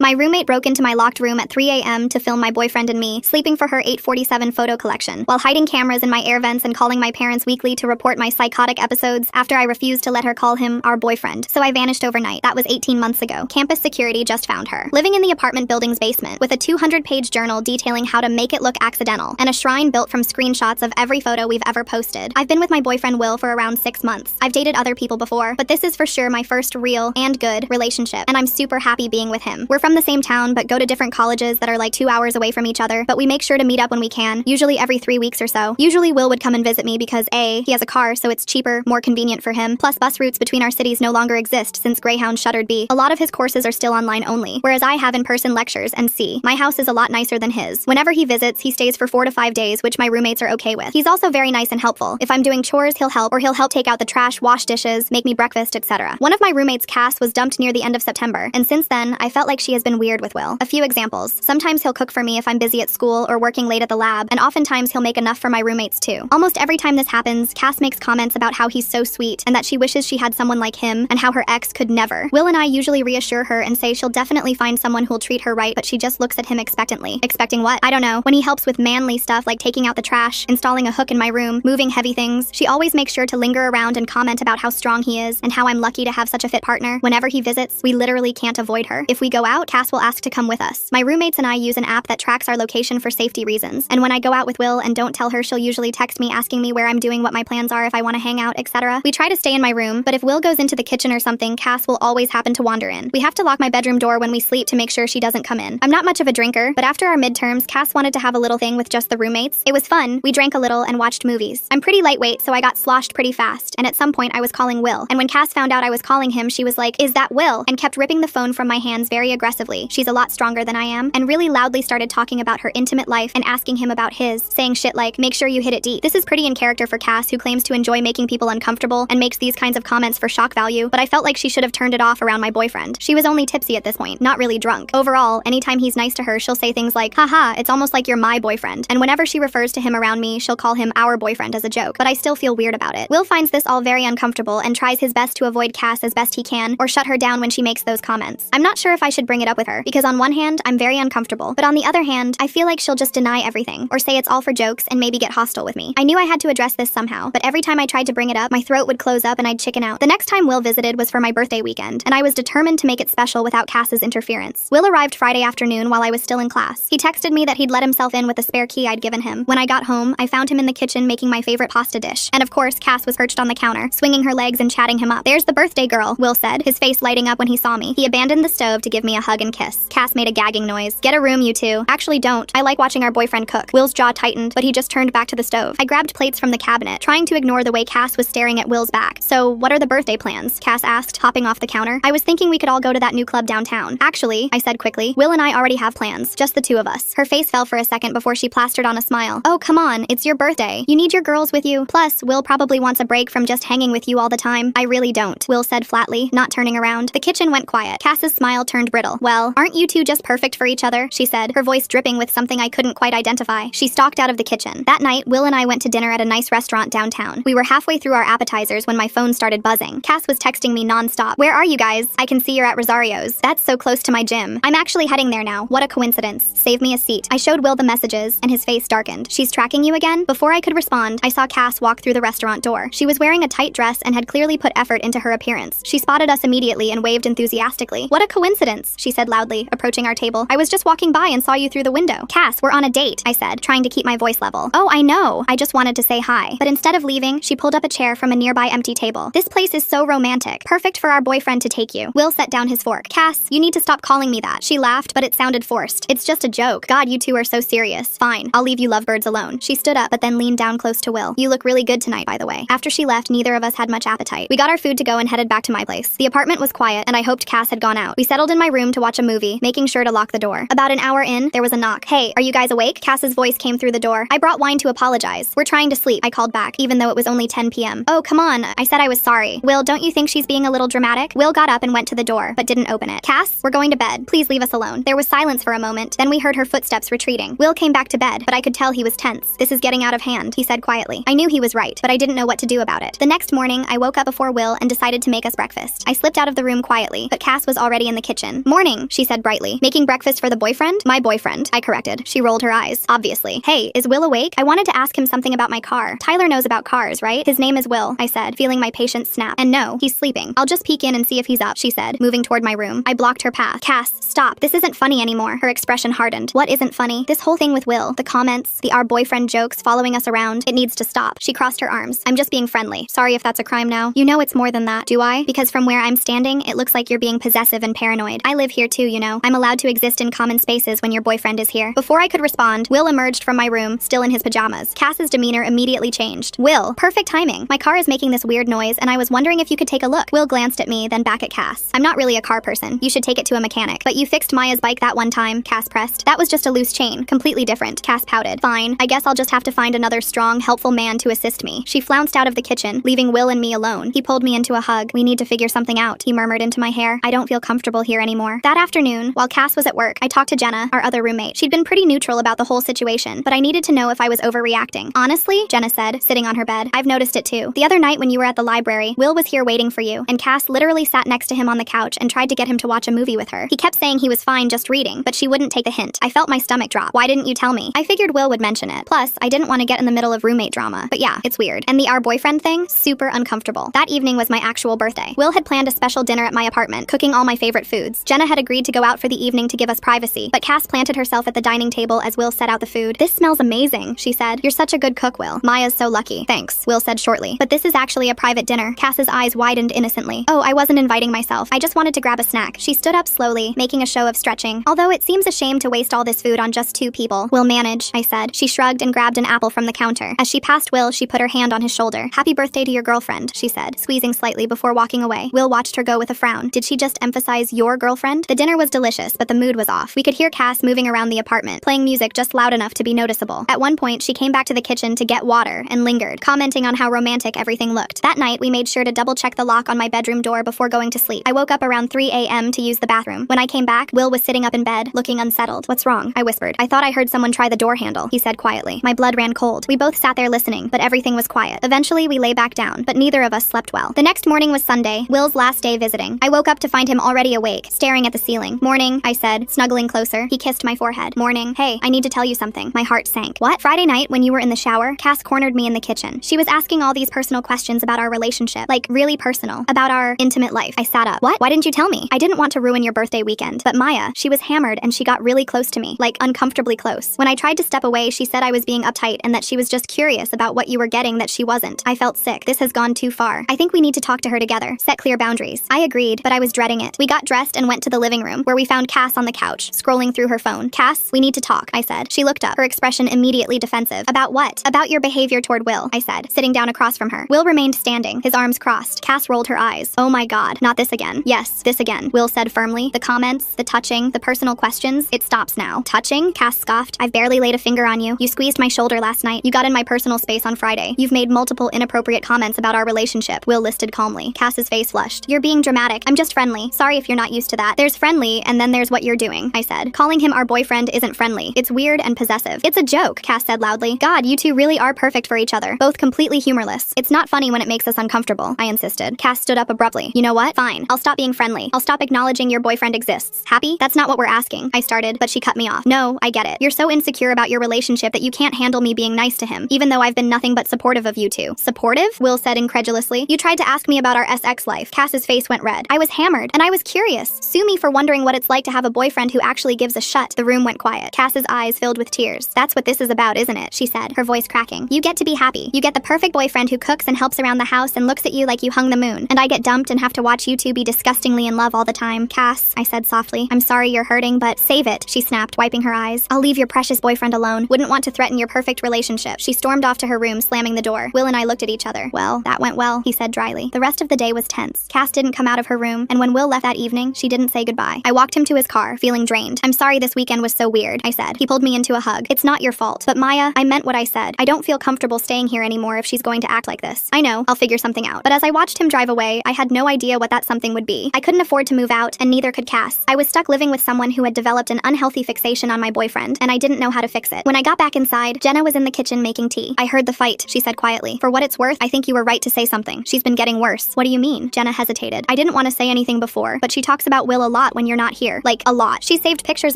My roommate broke into my locked room at 3 a.m. to film my boyfriend and me sleeping for her 8:47 photo collection, while hiding cameras in my air vents and calling my parents weekly to report my psychotic episodes after I refused to let her call him our boyfriend. So I vanished overnight. That was 18 months ago. Campus security just found her, living in the apartment building's basement, with a 200-page journal detailing how to make it look accidental, and a shrine built from screenshots of every photo we've ever posted. I've been with my boyfriend Will for around 6 months. I've dated other people before, but this is for sure my first real and good relationship, and I'm super happy being with him. We're from the same town, but go to different colleges that are like 2 hours away from each other, but we make sure to meet up when we can, usually every 3 weeks or so. Usually Will would come and visit me because A, he has a car, so it's cheaper, more convenient for him, plus bus routes between our cities no longer exist since Greyhound shuttered. B, a lot of his courses are still online only, whereas I have in-person lectures. And C, my house is a lot nicer than his. Whenever he visits, he stays for 4 to 5 days, which my roommates are okay with. He's also very nice and helpful. If I'm doing chores, he'll help, or he'll help take out the trash, wash dishes, make me breakfast, etc. One of my roommates, Cass, was dumped near the end of September, and since then, I felt like she has been weird with Will. A few examples. Sometimes he'll cook for me if I'm busy at school or working late at the lab, and oftentimes he'll make enough for my roommates too. Almost every time this happens, Cass makes comments about how he's so sweet and that she wishes she had someone like him and how her ex could never. Will and I usually reassure her and say she'll definitely find someone who'll treat her right, but she just looks at him expectantly. Expecting what? I don't know. When he helps with manly stuff like taking out the trash, installing a hook in my room, moving heavy things, she always makes sure to linger around and comment about how strong he is and how I'm lucky to have such a fit partner. Whenever he visits, we literally can't avoid her. If we go out, Cass will ask to come with us. My roommates and I use an app that tracks our location for safety reasons, and when I go out with Will and don't tell her, she'll usually text me asking me where I'm doing, what my plans are, if I want to hang out, etc. We try to stay in my room, but if Will goes into the kitchen or something, Cass will always happen to wander in. We have to lock my bedroom door when we sleep to make sure she doesn't come in. I'm not much of a drinker, but after our midterms, Cass wanted to have a little thing with just the roommates. It was fun. We drank a little and watched movies. I'm pretty lightweight, so I got sloshed pretty fast, and at some point I was calling Will, and when Cass found out I was calling him, she was like, "Is that Will?" and kept ripping the phone from my hands very aggressively. She's a lot stronger than I am, and really loudly started talking about her intimate life and asking him about his, saying shit like, "Make sure you hit it deep." This is pretty in character for Cass, who claims to enjoy making people uncomfortable and makes these kinds of comments for shock value, but I felt like she should have turned it off around my boyfriend. She was only tipsy at this point, not really drunk. Overall, anytime he's nice to her, she'll say things like, "Haha, it's almost like you're my boyfriend," and whenever she refers to him around me, she'll call him our boyfriend as a joke, but I still feel weird about it. Will finds this all very uncomfortable and tries his best to avoid Cass as best he can, or shut her down when she makes those comments. I'm not sure if I should bring it up with her, because on one hand, I'm very uncomfortable, but on the other hand, I feel like she'll just deny everything, or say it's all for jokes and maybe get hostile with me. I knew I had to address this somehow, but every time I tried to bring it up, my throat would close up and I'd chicken out. The next time Will visited was for my birthday weekend, and I was determined to make it special without Cass's interference. Will arrived Friday afternoon while I was still in class. He texted me that he'd let himself in with a spare key I'd given him. When I got home, I found him in the kitchen making my favorite pasta dish, and of course, Cass was perched on the counter, swinging her legs and chatting him up. "There's the birthday girl," Will said, his face lighting up when he saw me. He abandoned the stove to give me a hug and kiss. Cass made a gagging noise. "Get a room, you two." "Actually, don't. I like watching our boyfriend cook." Will's jaw tightened, but he just turned back to the stove. I grabbed plates from the cabinet, trying to ignore the way Cass was staring at Will's back. "So, what are the birthday plans?" Cass asked, hopping off the counter. "I was thinking we could all go to that new club downtown." "Actually," I said quickly, "Will and I already have plans. Just the two of us." Her face fell for a second before she plastered on a smile. "Oh, come on. It's your birthday. You need your girls with you. Plus, Will probably wants a break from just hanging with you all the time." "I really don't," Will said flatly, not turning around. The kitchen went quiet. Cass's smile turned brittle. "Well, aren't you two just perfect for each other?" she said, her voice dripping with something I couldn't quite identify. She stalked out of the kitchen. That night, Will and I went to dinner at a nice restaurant downtown. We were halfway through our appetizers when my phone started buzzing. Cass was texting me nonstop. "Where are you guys? I can see you're at Rosario's. That's so close to my gym. I'm actually heading there now. What a coincidence. Save me a seat." I showed Will the messages, and his face darkened. "She's tracking you again?" Before I could respond, I saw Cass walk through the restaurant door. She was wearing a tight dress and had clearly put effort into her appearance. She spotted us immediately and waved enthusiastically. "What a coincidence," she said loudly, approaching our table. "I was just walking by and saw you through the window." "Cass, we're on a date," I said, trying to keep my voice level. "Oh, I know. I just wanted to say hi." But instead of leaving, she pulled up a chair from a nearby empty table. "This place is so romantic. Perfect for our boyfriend to take you." Will set down his fork. "Cass, you need to stop calling me that." She laughed, but it sounded forced. "It's just a joke." "God, you two are so serious." "Fine, I'll leave you lovebirds alone." She stood up, but then leaned down close to Will. "You look really good tonight, by the way." After she left, neither of us had much appetite. We got our food to go and headed back to my place. The apartment was quiet, and I hoped Cass had gone out. We settled in my room to watch a movie, making sure to lock the door. About an hour in, there was a knock. "Hey, are you guys awake?" Cass's voice came through the door. "I brought wine to apologize." "We're trying to sleep," I called back, even though it was only 10 p.m. "Oh, come on." I said I was sorry. "Will, don't you think she's being a little dramatic?" Will got up and went to the door, but didn't open it. "Cass, we're going to bed. Please leave us alone." There was silence for a moment, then we heard her footsteps retreating. Will came back to bed, but I could tell he was tense. "This is getting out of hand," he said quietly. I knew he was right, but I didn't know what to do about it. The next morning, I woke up before Will and decided to make us breakfast. I slipped out of the room quietly, but Cass was already in the kitchen. "Morning." morning, she said brightly. Making breakfast for the boyfriend? My boyfriend, I corrected. She rolled her eyes. Obviously. Hey, is Will awake? I wanted to ask him something about my car. Tyler knows about cars, right? His name is Will, I said, feeling my patience snap. And no, he's sleeping. I'll just peek in and see if he's up, she said, moving toward my room. I blocked her path. Cass, stop. This isn't funny anymore. Her expression hardened. What isn't funny? This whole thing with Will, the comments, the our boyfriend jokes following us around. It needs to stop. She crossed her arms. I'm just being friendly. Sorry if that's a crime now. You know it's more than that, do I? Because from where I'm standing, it looks like you're being possessive and paranoid. I live here too, you know. I'm allowed to exist in common spaces when your boyfriend is here. Before I could respond, Will emerged from my room, still in his pajamas. Cass's demeanor immediately changed. Will, perfect timing. My car is making this weird noise, and I was wondering if you could take a look. Will glanced at me, then back at Cass. I'm not really a car person. You should take it to a mechanic. But you fixed Maya's bike that one time, Cass pressed. That was just a loose chain. Completely different. Cass pouted. Fine. I guess I'll just have to find another strong, helpful man to assist me. She flounced out of the kitchen, leaving Will and me alone. He pulled me into a hug. We need to figure something out, he murmured into my hair. I don't feel comfortable here anymore. That afternoon, while Cass was at work, I talked to Jenna, our other roommate. She'd been pretty neutral about the whole situation, but I needed to know if I was overreacting. Honestly, Jenna said, sitting on her bed, I've noticed it too. The other night when you were at the library, Will was here waiting for you, and Cass literally sat next to him on the couch and tried to get him to watch a movie with her. He kept saying he was fine just reading, but she wouldn't take the hint. I felt my stomach drop. Why didn't you tell me? I figured Will would mention it. Plus, I didn't want to get in the middle of roommate drama. But yeah, it's weird. And the our boyfriend thing? Super uncomfortable. That evening was my actual birthday. Will had planned a special dinner at my apartment, cooking all my favorite foods. Jenna had agreed to go out for the evening to give us privacy, but Cass planted herself at the dining table as Will set out the food. This smells amazing, she said. You're such a good cook, Will. Maya's so lucky. Thanks, Will said shortly. But this is actually a private dinner. Cass's eyes widened innocently. Oh, I wasn't inviting myself. I just wanted to grab a snack. She stood up slowly, making a show of stretching. Although it seems a shame to waste all this food on just 2 people. We'll manage, I said. She shrugged and grabbed an apple from the counter. As she passed Will, she put her hand on his shoulder. Happy birthday to your girlfriend, she said, squeezing slightly before walking away. Will watched her go with a frown. Did she just emphasize your girlfriend? The dinner was delicious, but the mood was off. We could hear Cass moving around the apartment, playing music just loud enough to be noticeable. At one point, she came back to the kitchen to get water and lingered, commenting on how romantic everything looked. That night, we made sure to double-check the lock on my bedroom door before going to sleep. I woke up around 3 a.m. to use the bathroom. When I came back, Will was sitting up in bed, looking unsettled. What's wrong? I whispered. I thought I heard someone try the door handle, he said quietly. My blood ran cold. We both sat there listening, but everything was quiet. Eventually, we lay back down, but neither of us slept well. The next morning was Sunday, Will's last day visiting. I woke up to find him already awake, staring at the ceiling. Morning, I said, snuggling closer. He kissed my forehead. Morning. Hey, I need to tell you something. My heart sank. What? Friday night, when you were in the shower, Cass cornered me in the kitchen. She was asking all these personal questions about our relationship, like really personal, about our intimate life. I sat up. What? Why didn't you tell me? I didn't want to ruin your birthday weekend. But Maya, she was hammered and she got really close to me, like uncomfortably close. When I tried to step away, she said I was being uptight and that she was just curious about what you were getting that she wasn't. I felt sick. This has gone too far. I think we need to talk to her together, set clear boundaries. I agreed, but I was dreading it. We got dressed and went to the living room, where we found Cass on the couch, scrolling through her phone. Cass, we need to talk, I said. She looked up, her expression immediately defensive. About what? About your behavior toward Will, I said, sitting down across from her. Will remained standing, his arms crossed. Cass rolled her eyes. Oh my god, not this again. Yes, this again, Will said firmly. The comments, the touching, the personal questions, it stops now. Touching? Cass scoffed. I've barely laid a finger on you. You squeezed my shoulder last night. You got in my personal space on Friday. You've made multiple inappropriate comments about our relationship, Will listed calmly. Cass's face flushed. You're being dramatic. I'm just friendly. Sorry if you're not used to that. There's friendly, and then there's what you're doing, I said. Calling him our boyfriend isn't friendly. It's weird and possessive. It's a joke, Cass said loudly. God, you two really are perfect for each other. Both completely humorless. It's not funny when it makes us uncomfortable, I insisted. Cass stood up abruptly. You know what? Fine. I'll stop being friendly. I'll stop acknowledging your boyfriend exists. Happy? That's not what we're asking, I started, but she cut me off. No, I get it. You're so insecure about your relationship that you can't handle me being nice to him, even though I've been nothing but supportive of you two. Supportive? Will said incredulously. You tried to ask me about our SX life. Cass's face went red. I was hammered, and I was curious. Sue me for wondering what it's like to have a boyfriend who actually gives a shut. The room went quiet. Cass's eyes filled with tears. That's what this is about, isn't it? She said, her voice cracking. You get to be happy. You get the perfect boyfriend who cooks and helps around the house and looks at you like you hung the moon. And I get dumped and have to watch you two be disgustingly in love all the time. Cass, I said softly. I'm sorry you're hurting, but save it, she snapped, wiping her eyes. I'll leave your precious boyfriend alone. Wouldn't want to threaten your perfect relationship. She stormed off to her room, slamming the door. Will and I looked at each other. Well, that went well, he said dryly. The rest of the day was tense. Cass didn't come out of her room, and when Will left that evening, she didn't say goodbye. I walked him to his car, feeling drained. I'm sorry this weekend was so weird, I said. He pulled me into a hug. It's not your fault. But Maya, I meant what I said. I don't feel comfortable staying here anymore if she's going to act like this. I know, I'll figure something out. But as I watched him drive away, I had no idea what that something would be. I couldn't afford to move out, and neither could Cass. I was stuck living with someone who had developed an unhealthy fixation on my boyfriend, and I didn't know how to fix it. When I got back inside, Jenna was in the kitchen making tea. I heard the fight, she said quietly. For what it's worth, I think you were right to say something. She's been getting worse. What do you mean? Jenna hesitated. I didn't want to say anything before, but she talks about Will a lot lot when you're not here. Like, a lot. She saved pictures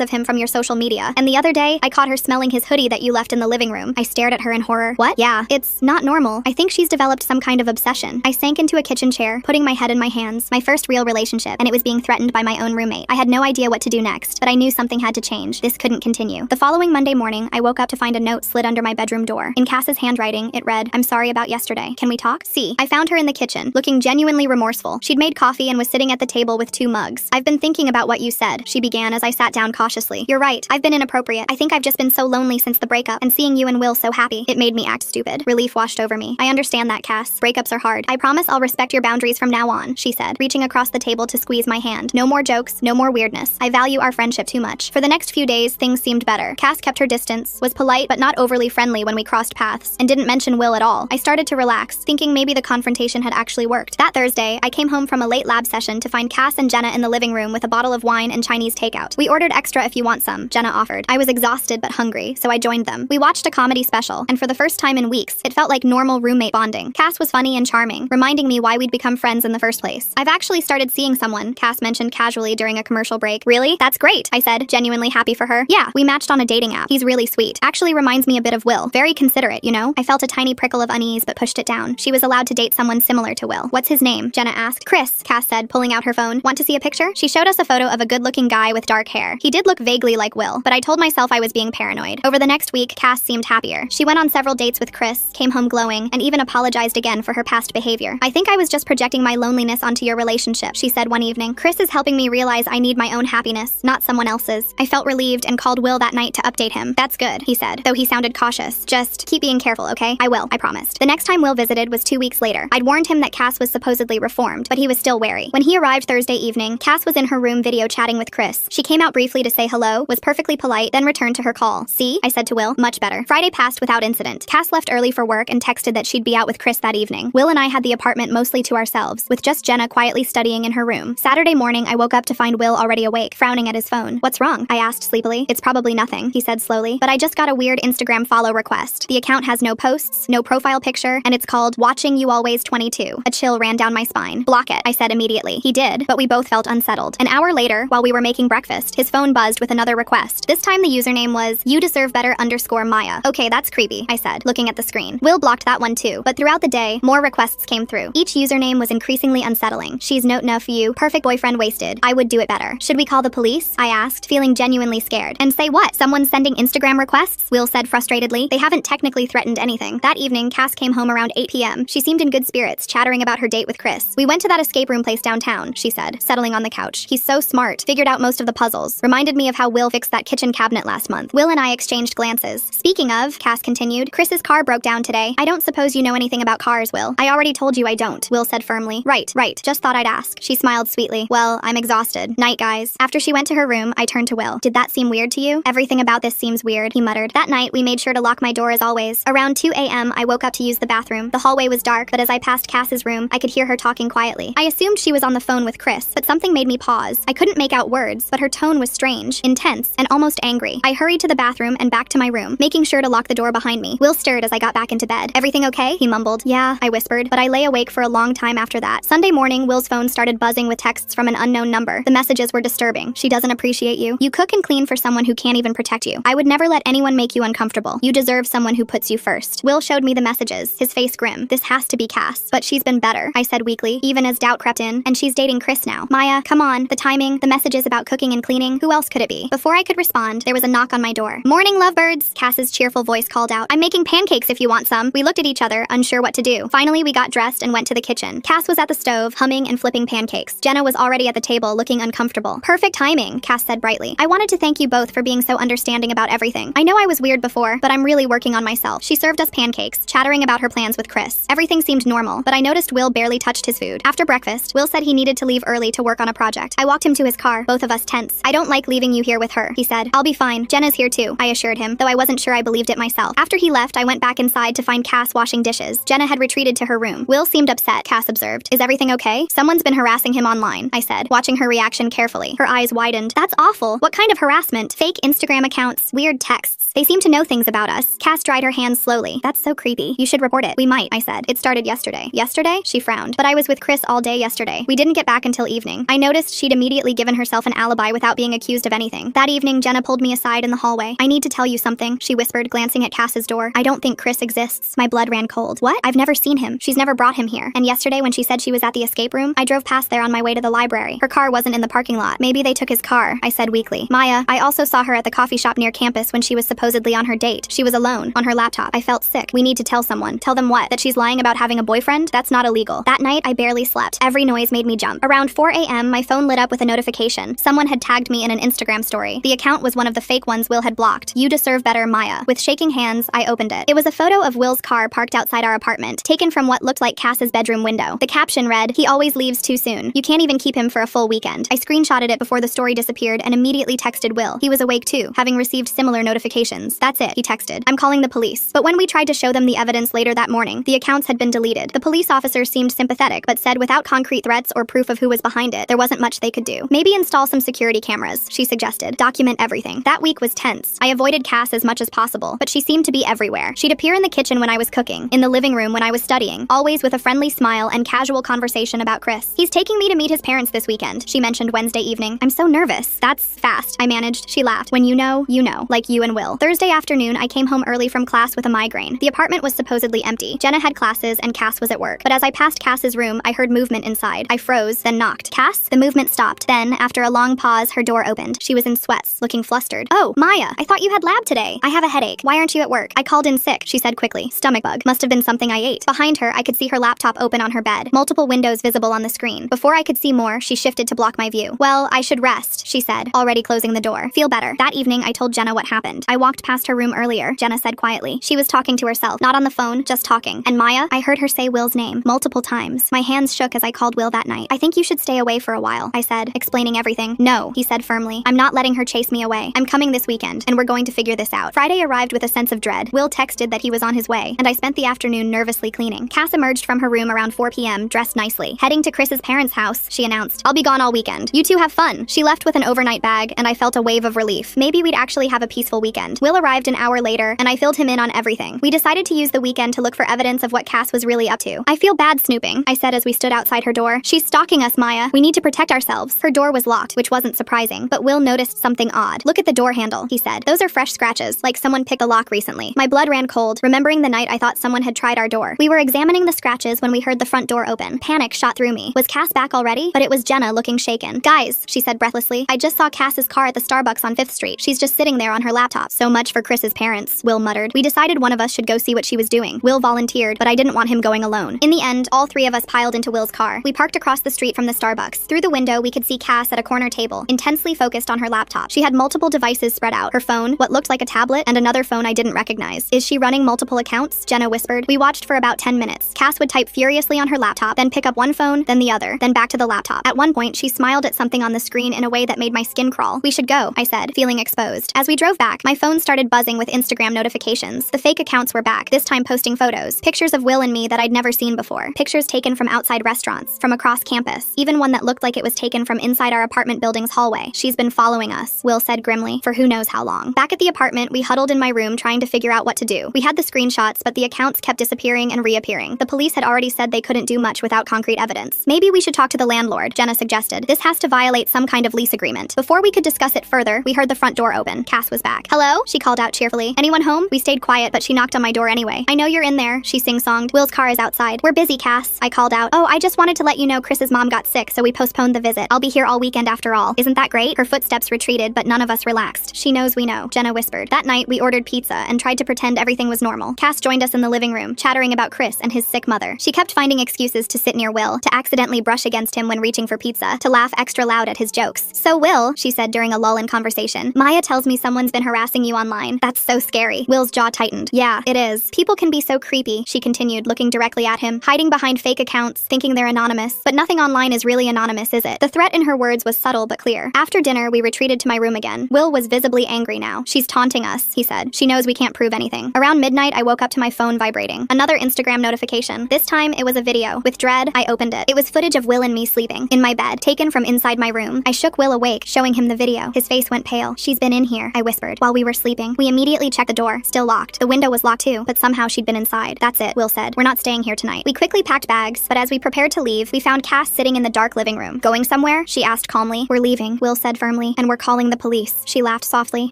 of him from your social media. And the other day, I caught her smelling his hoodie that you left in the living room. I stared at her in horror. What? Yeah, it's not normal. I think she's developed some kind of obsession. I sank into a kitchen chair, putting my head in my hands. My first real relationship, and it was being threatened by my own roommate. I had no idea what to do next, but I knew something had to change. This couldn't continue. The following Monday morning, I woke up to find a note slid under my bedroom door. In Cass's handwriting, it read, "I'm sorry about yesterday. Can we talk?" See, I found her in the kitchen, looking genuinely remorseful. She'd made coffee and was sitting at the table with 2 mugs. "I've been thinking about what you said," she began as I sat down cautiously. "You're right. I've been inappropriate. I think I've just been so lonely since the breakup, and seeing you and Will so happy, it made me act stupid." Relief washed over me. "I understand that, Cass. Breakups are hard. I promise I'll respect your boundaries from now on," she said, reaching across the table to squeeze my hand. "No more jokes, no more weirdness. I value our friendship too much." For the next few days, things seemed better. Cass kept her distance, was polite but not overly friendly when we crossed paths, and didn't mention Will at all. I started to relax, thinking maybe the confrontation had actually worked. That Thursday, I came home from a late lab session to find Cass and Jenna in the living room with a bottle of wine and Chinese takeout. "We ordered extra if you want some," Jenna offered. I was exhausted but hungry, so I joined them. We watched a comedy special, and for the first time in weeks, it felt like normal roommate bonding. Cass was funny and charming, reminding me why we'd become friends in the first place. "I've actually started seeing someone," Cass mentioned casually during a commercial break. "Really? That's great," I said, genuinely happy for her. "Yeah, we matched on a dating app. He's really sweet. Actually reminds me a bit of Will. Very considerate, you know?" I felt a tiny prickle of unease but pushed it down. She was allowed to date someone similar to Will. "What's his name?" Jenna asked. "Chris," Cass said, pulling out her phone. "Want to see a picture?" She showed us a photo of a good-looking guy with dark hair. He did look vaguely like Will, but I told myself I was being paranoid. Over the next week, Cass seemed happier. She went on several dates with Chris, came home glowing, and even apologized again for her past behavior. "I think I was just projecting my loneliness onto your relationship," she said one evening. "Chris is helping me realize I need my own happiness, not someone else's." I felt relieved and called Will that night to update him. "That's good," he said, though he sounded cautious. "Just keep being careful, okay?" "I will," I promised. The next time Will visited was 2 weeks later. I'd warned him that Cass was supposedly reformed, but he was still wary. When he arrived Thursday evening, Cass was in her room video chatting with Chris. She came out briefly to say hello, was perfectly polite, then returned to her call. "See?" I said to Will. "Much better." Friday passed without incident. Cass left early for work and texted that she'd be out with Chris that evening. Will and I had the apartment mostly to ourselves, with just Jenna quietly studying in her room. Saturday morning, I woke up to find Will already awake, frowning at his phone. "What's wrong?" I asked sleepily. "It's probably nothing," he said slowly, "but I just got a weird Instagram follow request. The account has no posts, no profile picture, and it's called Watching You Always 22. A chill ran down my spine. "Block it," I said immediately. He did, but we both felt unsettled. An hour later, while we were making breakfast, his phone buzzed with another request. This time the username was YouDeserveBetter_Maya. "Okay, that's creepy," I said, looking at the screen. Will blocked that one too, but throughout the day, more requests came through. Each username was increasingly unsettling. "She's not enough for you. Perfect boyfriend wasted. I would do it better. Should we call the police?" I asked, feeling genuinely scared. "And say what? Someone's sending Instagram requests?" Will said frustratedly. "They haven't technically threatened anything." That evening, Cass came home around 8 p.m. She seemed in good spirits, chattering about her date with Chris. "We went to that escape room place downtown," she said, settling on the couch. "He's so smart. Figured out most of the puzzles. Reminded me of how Will fixed that kitchen cabinet last month." Will and I exchanged glances. "Speaking of," Cass continued, "Chris's car broke down today. I don't suppose you know anything about cars, Will." "I already told you I don't," Will said firmly. Right. Just thought I'd ask." She smiled sweetly. "Well, I'm exhausted. Night, guys." After she went to her room, I turned to Will. "Did that seem weird to you?" "Everything about this seems weird," he muttered. That night, we made sure to lock my door as always. Around 2 a.m., I woke up to use the bathroom. The hallway was dark, but as I passed Cass's room, I could hear her talking quietly. I assumed she was on the phone with Chris, but something made me pause. I couldn't make out words, but her tone was strange, intense, and almost angry. I hurried to the bathroom and back to my room, making sure to lock the door behind me. Will stirred as I got back into bed. "Everything okay?" he mumbled. "Yeah," I whispered, but I lay awake for a long time after that. Sunday morning, Will's phone started buzzing with texts from an unknown number. The messages were disturbing. "She doesn't appreciate you. You cook and clean for someone who can't even protect you. I would never let anyone make you uncomfortable. You deserve someone who puts you first." Will showed me the messages, his face grim. "This has to be Cass, but she's been better," I said weakly, even as doubt crept in, "and she's dating Chris now." "Maya, come on. The timing, the messages about cooking and cleaning. Who else could it be?" Before I could respond, there was a knock on my door. "Morning, lovebirds," Cass's cheerful voice called out. "I'm making pancakes if you want some." We looked at each other, unsure what to do. Finally, we got dressed and went to the kitchen. Cass was at the stove, humming and flipping pancakes. Jenna was already at the table, looking uncomfortable. "Perfect timing," Cass said brightly. "I wanted to thank you both for being so understanding about everything. I know I was weird before, but I'm really working on myself." She served us pancakes, chattering about her plans with Chris. Everything seemed normal, but I noticed Will barely touched his food. After breakfast, Will said he needed to leave early to work on a project. I walked him to his car, both of us tense. "I don't like leaving you here with her," he said. "I'll be fine. Jenna's here too," I assured him, though I wasn't sure I believed it myself. After he left, I went back inside to find Cass washing dishes. Jenna had retreated to her room. "Will seemed upset," Cass observed. "Is everything okay?" "Someone's been harassing him online," I said, watching her reaction carefully. Her eyes widened. "That's awful. What kind of harassment? Fake Instagram accounts, weird texts." They seem to know things about us. Cass dried her hands slowly. That's so creepy. You should report it. We might, I said. It started yesterday. Yesterday? She frowned. But I was with Chris all day yesterday. We didn't get back until evening. I noticed she'd immediately given herself an alibi without being accused of anything. That evening, Jenna pulled me aside in the hallway. I need to tell you something, she whispered, glancing at Cass's door. I don't think Chris exists. My blood ran cold. What? I've never seen him. She's never brought him here. And yesterday when she said she was at the escape room, I drove past there on my way to the library. Her car wasn't in the parking lot. Maybe they took his car, I said weakly. Maya, I also saw her at the coffee shop near campus when she was supposedly on her date. She was alone, on her laptop. I felt sick. We need to tell someone. Tell them what? That she's lying about having a boyfriend? That's not illegal. That night, I barely slept. Every noise made me jump. Around 4 a.m., my phone lit up with a notification. Someone had tagged me in an Instagram story. The account was one of the fake ones Will had blocked. You deserve better, Maya. With shaking hands, I opened it. It was a photo of Will's car parked outside our apartment, taken from what looked like Cass's bedroom window. The caption read, "He always leaves too soon. You can't even keep him for a full weekend." I screenshotted it before the story disappeared and immediately texted Will. He was awake too, having received similar notifications. That's it, he texted. I'm calling the police. But when we tried to show them the evidence later that morning, the accounts had been deleted. The police officer seemed sympathetic, but said without concrete threats or proof of who was behind it, there wasn't much they could do. Maybe install some security cameras, she suggested. Document everything. That week was tense. I avoided Cass as much as possible, but she seemed to be everywhere. She'd appear in the kitchen when I was cooking, in the living room when I was studying, always with a friendly smile and casual conversation about Chris. He's taking me to meet his parents this weekend, she mentioned Wednesday evening. I'm so nervous. That's fast, I managed. She laughed. When you know, like you and Will. Thursday afternoon, I came home early from class with a migraine. The apartment was supposedly empty. Jenna had classes and Cass was at work. But as I passed Cass's room, I heard movement inside. I froze, then knocked. Cass? The movement stopped. Then, after a long pause, her door opened. She was in sweats, looking flustered. Oh, Maya, I thought you had lab today. I have a headache. Why aren't you at work? I called in sick, she said quickly. Stomach bug. Must have been something I ate. Behind her, I could see her laptop open on her bed. Multiple windows visible on the screen. Before I could see more, she shifted to block my view. Well, I should rest, she said, already closing the door. Feel better. That evening, I told Jenna what happened. I walked past her room earlier, Jenna said quietly. She was talking to herself, not on the phone, just talking. And Maya, I heard her say Will's name multiple times. My hands shook as I called Will that night. I think you should stay away for a while, I said, explaining everything. No, he said firmly. I'm not letting her chase me away. I'm coming this weekend, and we're going to figure this out. Friday arrived with a sense of dread. Will texted that he was on his way, and I spent the afternoon nervously cleaning. Cass emerged from her room around 4 p.m., dressed nicely. Heading to Chris's parents' house, she announced. I'll be gone all weekend. You two have fun. She left with an overnight bag, and I felt a wave of relief. Maybe we'd actually have a peaceful weekend. Will arrived an hour later, and I filled him in on everything. We decided to use the weekend to look for evidence of what Cass was really up to. I feel bad snooping, I said as we stood outside her door. She's stalking us, Maya. We need to protect ourselves. Her door was locked, which wasn't surprising, but Will noticed something odd. Look at the door handle, he said. Those are fresh scratches, like someone picked a lock recently. My blood ran cold, remembering the night I thought someone had tried our door. We were examining the scratches when we heard the front door open. Panic shot through me. Was Cass back already? But it was Jenna looking shaken. Guys, she said breathlessly. I just saw Cass's car at the Starbucks on 5th Street. She's just sitting there on her laptop. So much for Chris's parents, Will muttered. We decided one of us should go see what she was doing. Will volunteered, but I didn't want him going alone. In the end, all three of us piled into Will's car. We parked across the street from the Starbucks. Through the window, we could see Cass at a corner table, intensely focused on her laptop. She had multiple devices spread out. Her phone, what looked like a tablet, and another phone I didn't recognize. Is she running multiple accounts? Jenna whispered. We watched for about 10 minutes. Cass would type furiously on her laptop, then pick up one phone, then the other, then back to the laptop. At one point, she smiled at something on the screen in a way that made my skin crawl. We should go, I said, feeling exposed. As we drove back, my phone started buzzing with Instagram notifications. The fake accounts were back, this time posting photos. Pictures of Will and me that I'd never seen before. Pictures taken from outside restaurants, from across campus. Even one that looked like it was taken from inside our apartment building's hallway. She's been following us, Will said grimly, for who knows how long. Back at the apartment, we huddled in my room trying to figure out what to do. We had the screenshots, but the accounts kept disappearing and reappearing. The police had already said they couldn't do much without concrete evidence. Maybe we should talk to the landlord, Jenna suggested. This has to violate some kind of lease agreement. Before we could discuss it further, we heard the front door open. Cass was back. Hello? She called out cheerfully. Anyone home? We stayed quiet, but she knocked on my door anyway. I know you're in there, she sing-songed. Will's car is outside. We're busy, Cass, I called out. Oh, I just wanted to let you know Chris's mom got sick, so we postponed the visit. I'll be here all weekend after all. Isn't that great? Her footsteps retreated, but none of us relaxed. She knows we know, Jenna whispered. That night, we ordered pizza and tried to pretend everything was normal. Cass joined us in the living room, chattering about Chris and his sick mother. She kept finding excuses to sit near Will, to accidentally brush against him when reaching for pizza, to laugh extra loud at his jokes. So Will, she said during a lull in conversation, Maya tells me someone's been harassing you online. That's so scary. Will's jaw tightened. Yeah, it is. People can be so creepy, she continued, looking directly at him, hiding behind fake accounts, thinking they're anonymous. But nothing online is really anonymous, is it? The threat in her words was subtle but clear. After dinner, we retreated to my room again. Will was visibly angry now. She's taunting us, he said. She knows we can't prove anything. Around midnight, I woke up to my phone vibrating. Another Instagram notification. This time, it was a video. With dread, I opened it. It was footage of Will and me sleeping, in my bed, taken from inside my room. I shook Will awake, showing him the video. His face went pale. She's been in here, I whispered, while we were sleeping. We immediately checked the door, still locked. The window was locked too, but somehow she'd been inside. That's it, Will said. We're not staying here tonight. We quickly packed bags, but as we prepared to leave, we found Cass sitting in the dark living room. Going somewhere? She asked calmly. We're leaving, Will said firmly, and we're calling the police. She laughed softly.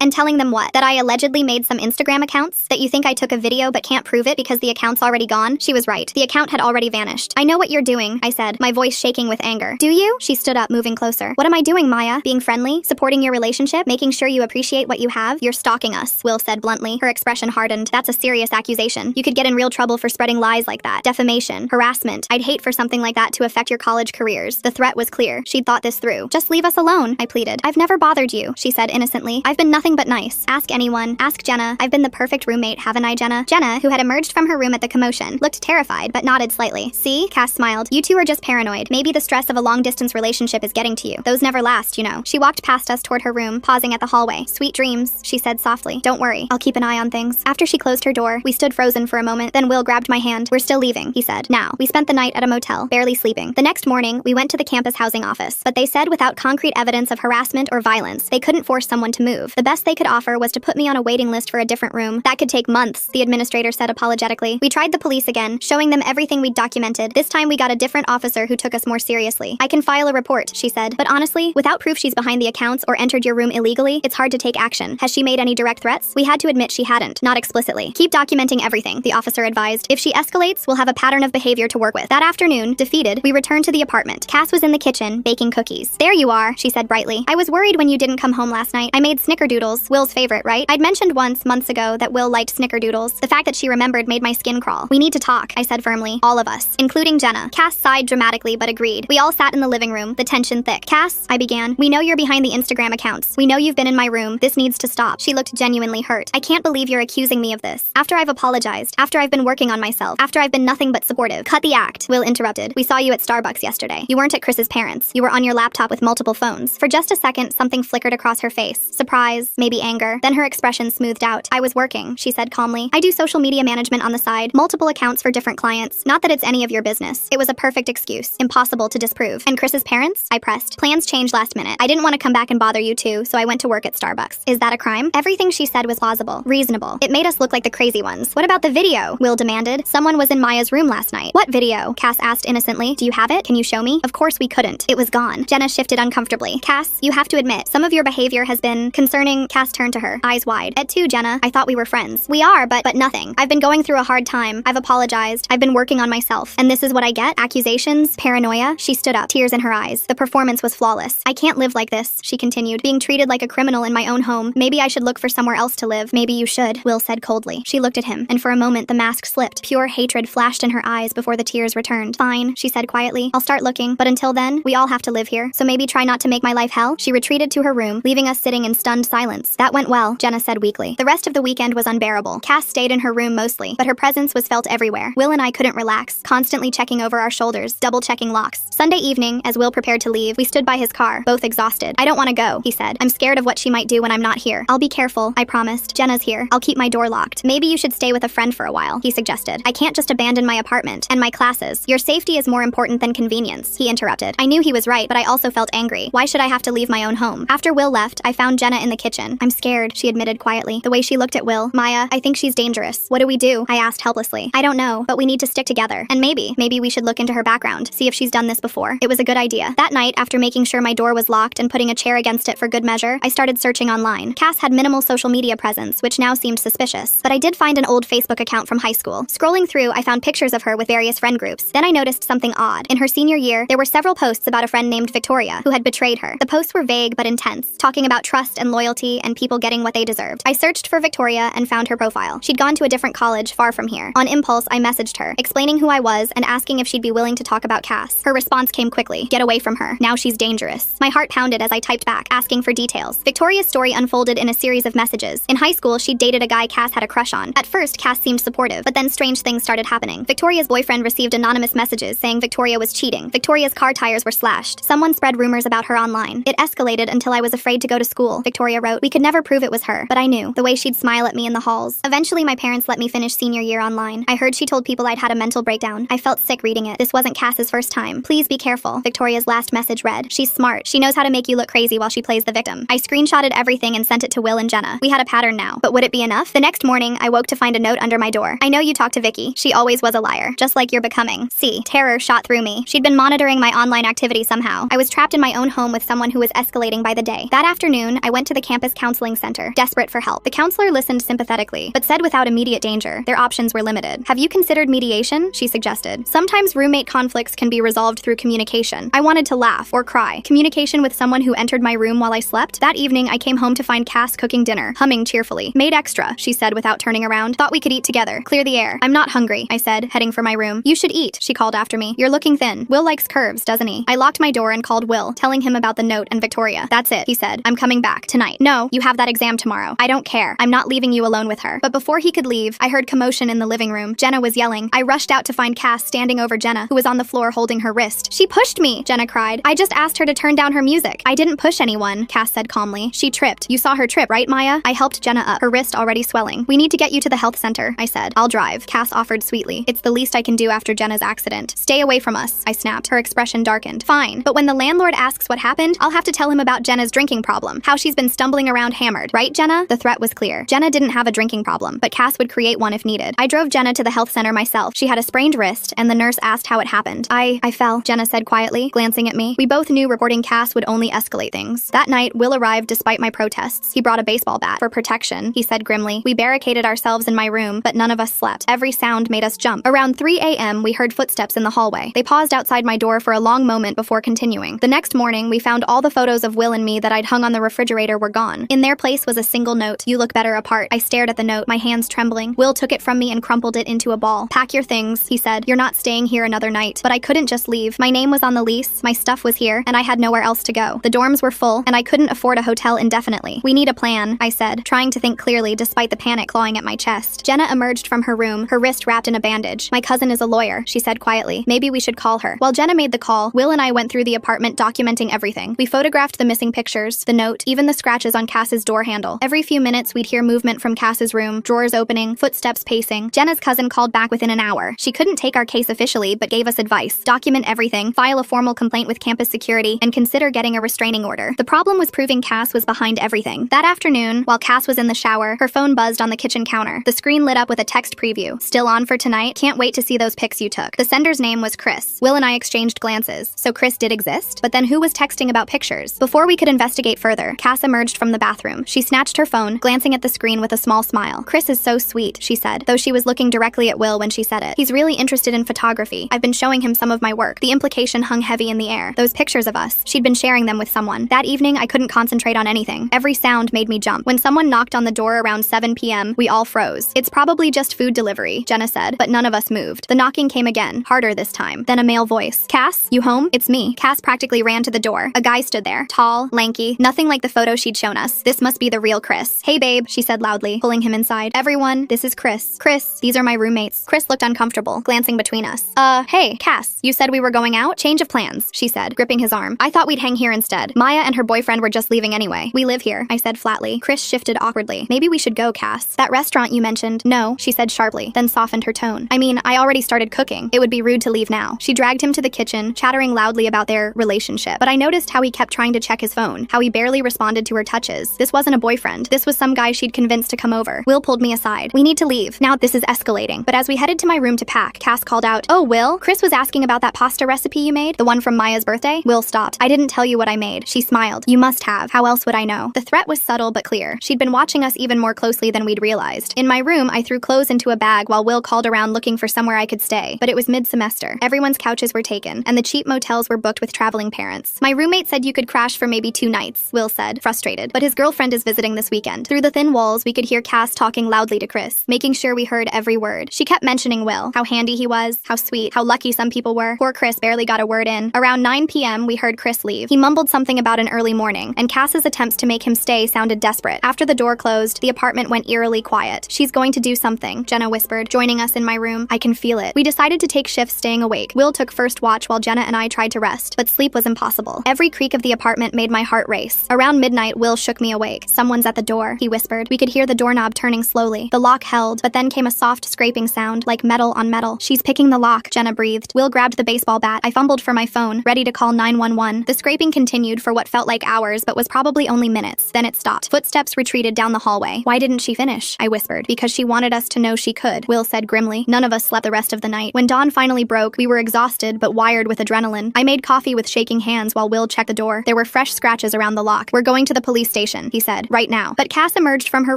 And telling them what? That I allegedly made some Instagram accounts? That you think I took a video but can't prove it because the account's already gone? She was right. The account had already vanished. I know what you're doing, I said, my voice shaking with anger. Do you? She stood up, moving closer. What am I doing, Maya? Being friendly? Supporting your relationship? Making sure you appreciate what you have? You're stalking us, Will said bluntly. Her expression hardened. That's a serious accusation. You could get in real trouble for spreading lies like that. Defamation. Harassment. I'd hate for something like that to affect your college careers. The threat was clear. She'd thought this through. Just leave us alone, I pleaded. I've never bothered you, she said innocently. I've been nothing but nice. Ask anyone. Ask Jenna. I've been the perfect roommate, haven't I, Jenna? Jenna, who had emerged from her room at the commotion, looked terrified but nodded slightly. See? Cass smiled. You two are just paranoid. Maybe the stress of a long-distance relationship is getting to you. Those never last, you know. She walked past us toward her room, pausing at the hallway. Sweet dreams, she said softly. Don't worry. I'll keep an eye on things. After she closed her door, we stood frozen for a moment. Then Will grabbed my hand. We're still leaving, he said. Now. We spent the night at a motel, barely sleeping. The next morning, we went to the campus housing office, but they said without concrete evidence of harassment or violence, they couldn't force someone to move. The best they could offer was to put me on a waiting list for a different room. That could take months, the administrator said apologetically. We tried the police again, showing them everything we'd documented. This time we got a different officer who took us more seriously. I can file a report, she said. But honestly, without proof she's behind the accounts or entered your room illegally, it's hard to take action. Has she made any direct threats? We had to admit she hadn't. Not explicitly. Keep documenting everything, the officer advised. If she escalates, we'll have a pattern of behavior to work with. That afternoon, defeated, we returned to the apartment. Cass was in the kitchen, baking cookies. There you are, she said brightly. I was worried when you didn't come home last night. I made snickerdoodles, Will's favorite, right? I'd mentioned once, months ago, that Will liked snickerdoodles. The fact that she remembered made my skin crawl. We need to talk, I said firmly. All of us, including Jenna. Cass sighed dramatically but agreed. We all sat in the living room, the tension thick. Cass, I began, we know you're behind the Instagram accounts. We know you've been in my room. This needs to stop. She looked genuinely hurt. I can't believe you're accusing me of this. After I've apologized. After I've been working on myself. After I've been nothing but supportive. Cut the act, Will interrupted. We saw you at Starbucks yesterday. You weren't at Chris's parents'. You were on your laptop with multiple phones. For just a second, something flickered across her face. Surprise, maybe anger. Then her expression smoothed out. I was working, she said calmly. I do social media management on the side. Multiple accounts for different clients. Not that it's any of your business. It was a perfect excuse. Impossible to disprove. And Chris's parents? I pressed. Plans changed last minute. I didn't want to come back and bother you too, so I went to work at Starbucks. Is that a crime? Everything she said was plausible. Reasonable. It made us look like the crazy ones. What about the video? Will demanded. Someone was in Maya's room last night. What video? Cass asked innocently. Do you have it? Can you show me? Of course we couldn't. It was gone. Jenna shifted uncomfortably. Cass, you have to admit, some of your behavior has been concerning. Cass turned to her, eyes wide. At 2, Jenna. I thought we were friends. We are, but nothing. I've been going through a hard time. I've apologized. I've been working on myself. And this is what I get? Accusations? Paranoia? She stood up, tears in her eyes. The performance was flawless. I can't live like this, she continued, being treated like a criminal in my own home. Maybe I should look for somewhere else to live. Maybe you should, Will said coldly. She looked at him, and for a moment the mask slipped. Pure hatred flashed in her eyes before the tears returned. Fine, she said quietly. I'll start looking, but until then, we all have to live here. So maybe try not to make my life hell? She retreated to her room, leaving us sitting in stunned silence. That went well, Jenna said weakly. The rest of the weekend was unbearable. Cass stayed in her room mostly, but her presence was felt everywhere. Will and I couldn't relax, constantly checking over our shoulders, double-checking locks. Sunday evening, as Will prepared to leave, we stood by his car, both exhausted. I don't want to go, he said. I'm scared of what she might do when I'm not here. I'll be careful, I promised. Jenna's here. I'll keep my door locked. Maybe you should stay with a friend for a while, he suggested. I can't just abandon my apartment and my classes. Your safety is more important than convenience, he interrupted. I knew he was right, but I also felt angry. Why should I have to leave my own home? After Will left, I found Jenna in the kitchen. I'm scared, she admitted quietly. The way she looked at Will. Maya, I think she's dangerous. What do we do? I asked helplessly. I don't know, but we need to stick together. And maybe we should look into her background, see if she's done this before. It was a good idea. That night, after making sure my door was locked and putting a chair against it for good measure, I started searching online. Cass had minimal social media presence, which now seemed suspicious. But I did find an old Facebook account from high school. Scrolling through, I found pictures of her with various friend groups. Then I noticed something odd. In her senior year, there were several posts about a friend named Victoria, who had betrayed her. The posts were vague but intense, talking about trust and loyalty and people getting what they deserved. I searched for Victoria and found her profile. She'd gone to a different college far from here. On impulse, I messaged her, explaining who I was and asking if she'd be willing to talk about Cass. Her response came quickly. Get away from her. Now she's dangerous. My heart pounded as I typed back, asking for details. Victoria's story unfolded in a series of messages. In high school, she'd dated a guy Cass had a crush on. At first, Cass seemed supportive, but then strange things started happening. Victoria's boyfriend received anonymous messages saying Victoria was cheating. Victoria's car tires were slashed. Someone spread rumors about her online. It escalated until I was afraid to go to school, Victoria wrote. We could never prove it was her, but I knew, the way she'd smile at me in the halls. Eventually, my parents let me finish senior year online. I heard she told people I'd had a mental breakdown. I felt sick reading it. This wasn't Cass's first time. Please be careful, Victoria's last message read. She's smart. She knows how to make you look crazy while she plays the victim. I screenshotted everything and sent it to Will and Jenna. Jenna. We had a pattern now. But would it be enough? The next morning, I woke to find a note under my door. I know you talked to Vicky. She always was a liar, just like you're becoming. See, terror shot through me. She'd been monitoring my online activity somehow. I was trapped in my own home with someone who was escalating by the day. That afternoon, I went to the campus counseling center, desperate for help. The counselor listened sympathetically, but said without immediate danger, their options were limited. Have you considered mediation? She suggested. Sometimes roommate conflicts can be resolved through communication. I wanted to laugh or cry. Communication with someone who entered my room while I slept? That evening, I came home to find Cass cooking dinner, humming cheerfully. Made extra, she said without turning around. Thought we could eat together. Clear the air. I'm not hungry, I said, heading for my room. You should eat, she called after me. You're looking thin. Will likes curves, doesn't he? I locked my door and called Will, telling him about the note and Victoria. That's it, he said. I'm coming back tonight. No, you have that exam tomorrow. I don't care. I'm not leaving you alone with her. But before he could leave, I heard commotion in the living room. Jenna was yelling. I rushed out to find Cass standing over Jenna, who was on the floor holding her wrist. She pushed me, Jenna cried. I just asked her to turn down her music. I didn't push anyone, Cass said calmly. She tripped. You saw her trip, right, Maya? I helped Jenna up, her wrist already swelling. We need to get you to the health center, I said. I'll drive, Cass offered sweetly. It's the least I can do after Jenna's accident. Stay away from us, I snapped. Her expression darkened. Fine, but when the landlord asks what happened, I'll have to tell him about Jenna's drinking problem, how she's been stumbling around hammered. Right, Jenna? The threat was clear. Jenna didn't have a drinking problem, but Cass would create one if needed. I drove Jenna to the health center myself. She had a sprained wrist, and the nurse asked how it happened. I fell, Jenna said quietly, glancing at me. We both knew reporting Cass would only escalate things. That night, Will arrived despite my protests. He brought a baseball bat. For protection, he said grimly. We barricaded ourselves in my room, but none of us slept. Every sound made us jump. Around 3 a.m., we heard footsteps in the hallway. They paused outside my door for a long moment before continuing. The next morning, we found all the photos of Will and me that I'd hung on the refrigerator were gone. In their place was a single note. You look better apart. I stared at the note, my hands trembling. Will took it from me and crumpled it into a ball. Pack your things, he said. You're not staying here another night. But I couldn't just leave. My name was on the lease, my stuff was here, and I had nowhere else to go. The dorms were full, and I couldn't afford a hotel indefinitely. We need a plan, I said, trying to think clearly despite the panic clawing at my chest. Jenna emerged from her room, her wrist wrapped in a bandage. My cousin is a lawyer, she said quietly. Maybe we should call her. While Jenna made the call, Will and I went through the apartment documenting everything. We photographed the missing pictures, the note, even the scratches on Cass's door handle. Every few minutes, we'd hear movement from Cass's room, drawers opening, footsteps pacing. Jenna's cousin called back within an hour. She couldn't take our case officially, but gave us advice. Document everything, file a formal complaint with campus security, and consider getting a restraining order. The problem was proving Cass was behind everything. That afternoon, while Cass was in the shower, her phone buzzed on the kitchen counter. The screen lit up with a text preview. Still on for tonight? Can't wait to see those pics you took. The sender's name was Chris. Will and I exchanged glances. So Chris did exist? But then who was texting about pictures? Before we could investigate further, Cass emerged from the bathroom. She snatched her phone, glancing at the screen with a small smile. Chris is so sweet, she said, though she was looking directly at Will when she said it. He's really interested in photography. I've been showing him some of my work. The implication hung heavy in the air. Those pictures of us. She'd been sharing them with someone. That evening, I couldn't concentrate on anything. Every sound made me jump. When someone knocked on the door around 7 p.m., we all froze. It's probably just food delivery, Jenna said, but none of us moved. The knocking came again, harder this time. Then a male voice. Cass, you home? It's me. Cass practically ran to the door. A guy stood there. Tall, lanky, nothing like the photo she'd shown us. This must be the real Chris. Hey babe, she said loudly, pulling him inside. Everyone, this is Chris. Chris, these are my roommates. Chris looked uncomfortable, glancing between us. Hey, Cass, you said we were going out? Change of plans, she said, gripping his arm. I thought we'd hang here instead. Maya and her boyfriend were just leaving anyway. We live here, I said flatly. Chris shifted awkwardly. Maybe we should go, Cass. That restaurant you mentioned. No, she said sharply, then softened her tone. I mean, I already started cooking. It would be rude to leave now. She dragged him to the kitchen, chattering loudly about their relationship. But I noticed how he kept trying to check his phone, how he barely responded to her touches. This wasn't a boyfriend. This was some guy she'd convinced to come over. Will pulled me aside. We need to leave. Now this is escalating. But as we headed to my room to pack, Cass called out, Oh, Will? Chris was asking about that pasta recipe you made, the one from Maya's birthday? Will stopped. I didn't tell you what I made. She smiled. You must have. How else would I know? The threat was subtle but clear. She'd been watching us even more closely than we'd realized. In my room, I threw clothes into a bag while Will called around looking for somewhere I could stay. But it was mid-semester. Everyone's couches were taken, and the cheap motels were booked with traveling parents. My roommate said you could crash for maybe 2 nights, Will said, frustrated. But his girlfriend is visiting this weekend. Through the thin walls, we could hear Cass talking loudly to Chris, making sure we heard every word. She kept mentioning Will, how handy he was, how sweet, how lucky some people were. Poor Chris barely got a word in. Around 9 p.m., we heard Chris leave. He mumbled something about an early morning, and Cass's attempts to make him stay sounded desperate. After the door closed, the apartment went eerily quiet. She's going to do something, Jenna whispered, joining us in my room. I can feel it. We decided to take shifts staying awake. Will took first watch while Jenna and I tried to rest, but sleep was impossible. Every creak of the apartment made my heart race. Around midnight, Will shook me awake. Someone's at the door, he whispered. We could hear the doorknob turning slowly. The lock held, but then came a soft scraping sound, like metal on metal. She's picking the lock, Jenna breathed. Will grabbed the baseball bat. I fumbled for my phone, ready to call 911. The scraping continued for what felt like hours, but was probably only minutes. Then it stopped. Footsteps footsteps retreated down the hallway. Why didn't she finish? I whispered. Because she wanted us to know she could, Will said grimly. None of us slept the rest of the night. When dawn finally broke, we were exhausted but wired with adrenaline. I made coffee with shaking hands while Will checked the door. There were fresh scratches around the lock. We're going to the police station, he said. Right now. But Cass emerged from her